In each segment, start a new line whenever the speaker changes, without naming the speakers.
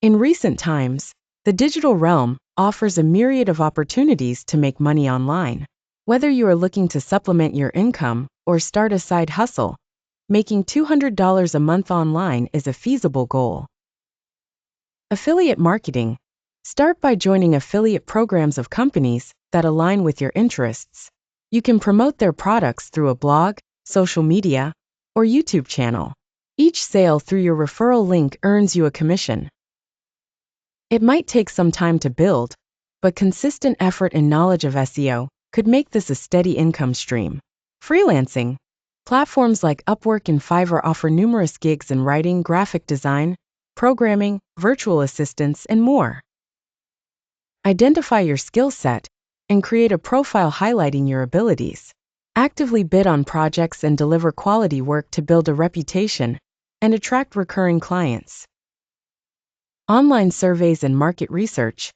In recent times, the digital realm offers a myriad of opportunities to make money online. Whether you are looking to supplement your income or start a side hustle, making $200 a month online is a feasible goal. Affiliate marketing. Start by joining affiliate programs of companies that align with your interests. You can promote their products through a blog, social media, or YouTube channel. Each sale through your referral link earns you a commission. It might take some time to build, but consistent effort and knowledge of SEO could make this a steady income stream. Freelancing. Platforms like Upwork and Fiverr offer numerous gigs in writing, graphic design, programming, virtual assistants, and more. Identify your skill set and create a profile highlighting your abilities. Actively bid on projects and deliver quality work to build a reputation and attract recurring clients. Online surveys and market research.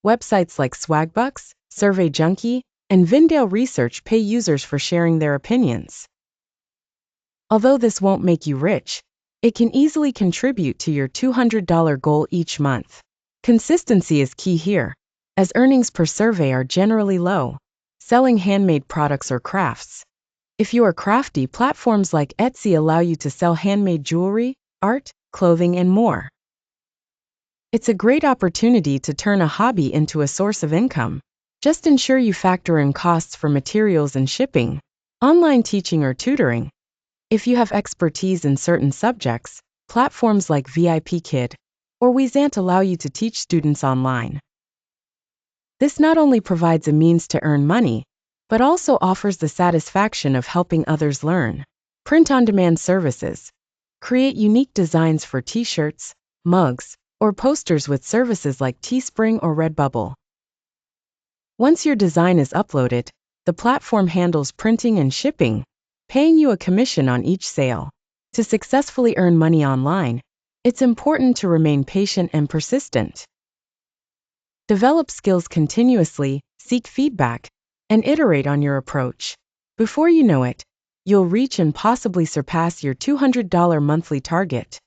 Websites like Swagbucks, Survey Junkie, and Vindale Research pay users for sharing their opinions. Although this won't make you rich, it can easily contribute to your $200 goal each month. Consistency is key here, as earnings per survey are generally low. Selling handmade products or crafts. If you are crafty, platforms like Etsy allow you to sell handmade jewelry, art, clothing, and more. It's a great opportunity to turn a hobby into a source of income. Just ensure you factor in costs for materials and shipping. Online teaching or tutoring. If you have expertise in certain subjects, platforms like VIPKid or Wezant allow you to teach students online. This not only provides a means to earn money, but also offers the satisfaction of helping others learn. Print-on-demand services. Create unique designs for t-shirts, mugs, or posters with services like Teespring or Redbubble. Once your design is uploaded, the platform handles printing and shipping, paying you a commission on each sale. To successfully earn money online, it's important to remain patient and persistent. Develop skills continuously, seek feedback, and iterate on your approach. Before you know it, you'll reach and possibly surpass your $200 monthly target.